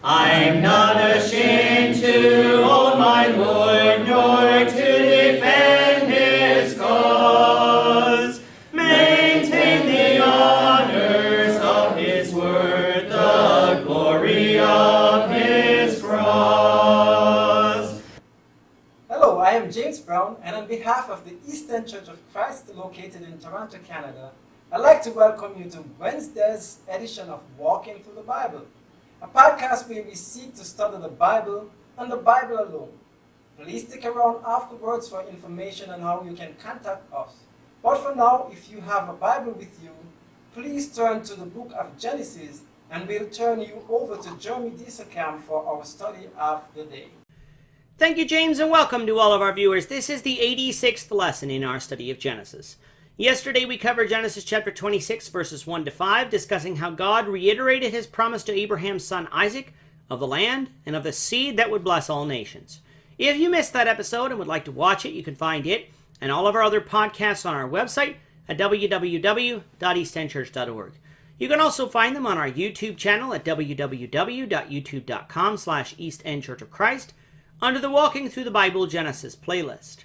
I'm not ashamed to own my Lord, nor to defend his cause. Maintain the honors of his word, the glory of his cross. Hello, I am James Brown, and on behalf of the Eastern Church of Christ located in Toronto, Canada, I'd like to welcome you to Wednesday's edition of Walking Through the Bible, a podcast where we seek to study the Bible and the Bible alone. Please stick around afterwards for information on how you can contact us. But for now, if you have a Bible with you, please turn to the book of Genesis, and we'll turn you over to Jeremy Dieselkamp for our study of the day. Thank you, James, and welcome to all of our viewers. This is the 86th lesson in our study of Genesis. Yesterday we covered Genesis chapter 26, verses 1 to 5, discussing how God reiterated his promise to Abraham's son Isaac of the land and of the seed that would bless all nations. If you missed that episode and would like to watch it, you can find it and all of our other podcasts on our website at www.eastendchurch.org. You can also find them on our YouTube channel at www.youtube.com/EastEndChurchOfChrist under the Walking Through the Bible Genesis playlist.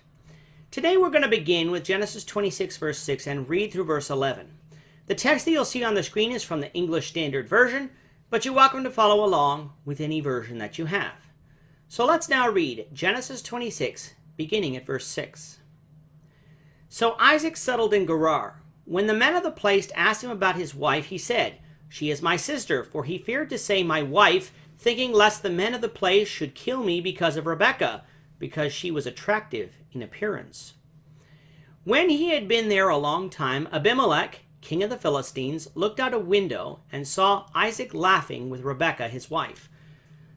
Today we're going to begin with Genesis 26 verse 6 and read through verse 11. The text that you'll see on the screen is from the English Standard Version, but you're welcome to follow along with any version that you have. So let's now read Genesis 26, beginning at verse 6. So Isaac settled in Gerar. When the men of the place asked him about his wife, he said, "She is my sister," for he feared to say my wife, thinking lest the men of the place should kill me because of Rebekah, because she was attractive in appearance. When he had been there a long time, Abimelech, king of the Philistines, looked out a window and saw Isaac laughing with Rebekah his wife.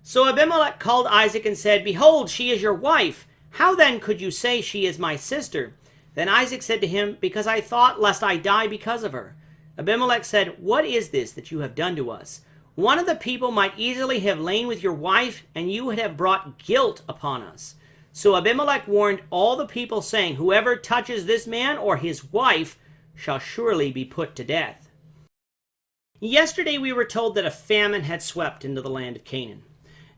So Abimelech called Isaac and said, "Behold, she is your wife. How then could you say she is my sister?" Then Isaac said to him, "Because I thought lest I die because of her." Abimelech said, "What is this that you have done to us? One of the people might easily have lain with your wife, and you would have brought guilt upon us." So Abimelech warned all the people, saying, "Whoever touches this man or his wife shall surely be put to death." Yesterday we were told that a famine had swept into the land of Canaan.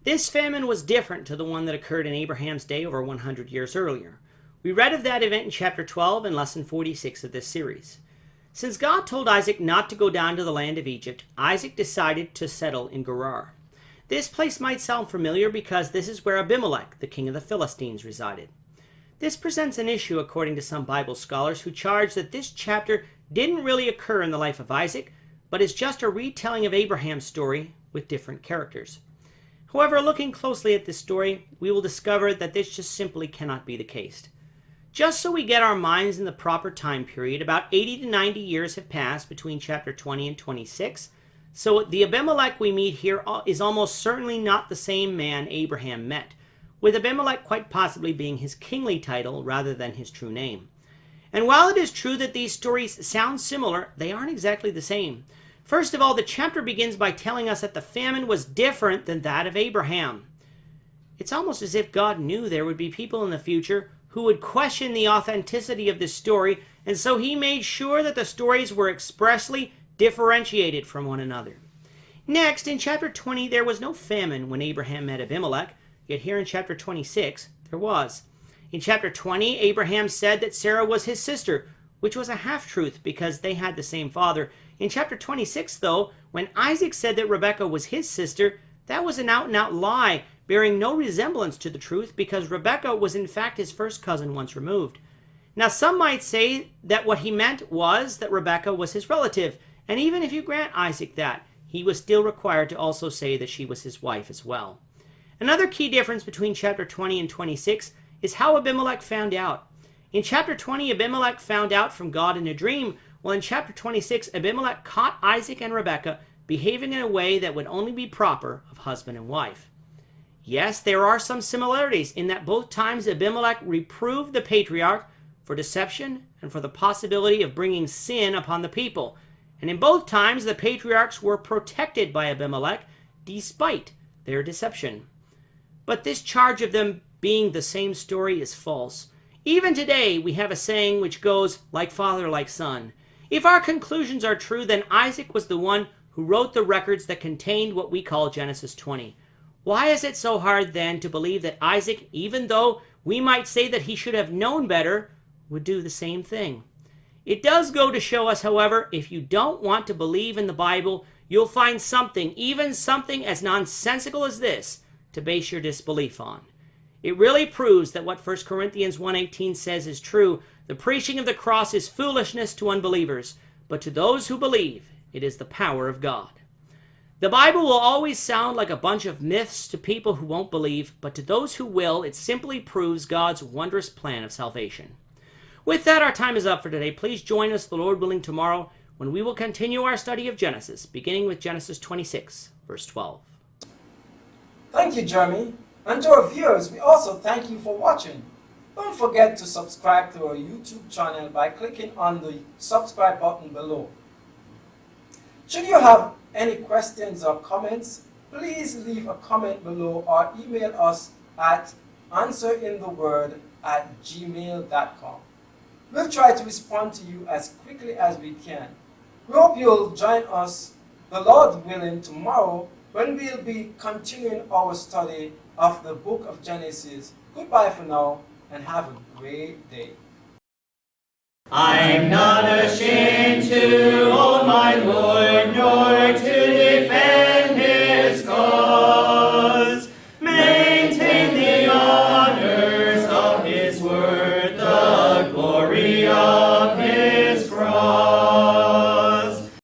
This famine was different to the one that occurred in Abraham's day over 100 years earlier. We read of that event in chapter 12 and lesson 46 of this series. Since God told Isaac not to go down to the land of Egypt, Isaac decided to settle in Gerar. This place might sound familiar because this is where Abimelech, the king of the Philistines, resided. This presents an issue according to some Bible scholars who charge that this chapter didn't really occur in the life of Isaac, but is just a retelling of Abraham's story with different characters. However, looking closely at this story, we will discover that this just simply cannot be the case. Just so we get our minds in the proper time period, about 80 to 90 years have passed between chapter 20 and 26, so the Abimelech we meet here is almost certainly not the same man Abraham met, with Abimelech quite possibly being his kingly title rather than his true name. And while it is true that these stories sound similar, they aren't exactly the same. First of all, the chapter begins by telling us that the famine was different than that of Abraham. It's almost as if God knew there would be people in the future who would question the authenticity of this story, and so he made sure that the stories were expressly differentiated from one another. Next, in chapter 20, there was no famine when Abraham met Abimelech, yet here in chapter 26, there was. In chapter 20, Abraham said that Sarah was his sister, which was a half-truth because they had the same father. In chapter 26, though, when Isaac said that Rebekah was his sister, that was an out-and-out lie, bearing no resemblance to the truth because Rebekah was in fact his first cousin once removed. Now, some might say that what he meant was that Rebekah was his relative, and even if you grant Isaac that, he was still required to also say that she was his wife as well. Another key difference between chapter 20 and 26 is how Abimelech found out. In chapter 20, Abimelech found out from God in a dream, while in chapter 26, Abimelech caught Isaac and Rebekah behaving in a way that would only be proper of husband and wife. Yes, there are some similarities in that both times Abimelech reproved the patriarch for deception and for the possibility of bringing sin upon the people. And in both times, the patriarchs were protected by Abimelech despite their deception. But this charge of them being the same story is false. Even today, we have a saying which goes, like father, like son. If our conclusions are true, then Isaac was the one who wrote the records that contained what we call Genesis 20. Why is it so hard then to believe that Isaac, even though we might say that he should have known better, would do the same thing? It does go to show us, however, if you don't want to believe in the Bible, you'll find something, even something as nonsensical as this, to base your disbelief on. It really proves that what 1 Corinthians 1:18 says is true. The preaching of the cross is foolishness to unbelievers, but to those who believe, it is the power of God. The Bible will always sound like a bunch of myths to people who won't believe, but to those who will, it simply proves God's wondrous plan of salvation. With that, our time is up for today. Please join us, the Lord willing, tomorrow when we will continue our study of Genesis, beginning with Genesis 26, verse 12. Thank you, Jeremy. And to our viewers, we also thank you for watching. Don't forget to subscribe to our YouTube channel by clicking on the subscribe button below. Should you have any questions or comments, please leave a comment below or email us at answerintheword@gmail.com. We'll try to respond to you as quickly as we can. We hope you'll join us, the Lord willing, tomorrow when we'll be continuing our study of the book of Genesis. Goodbye for now and have a great day. I'm not ashamed to own my Lord, nor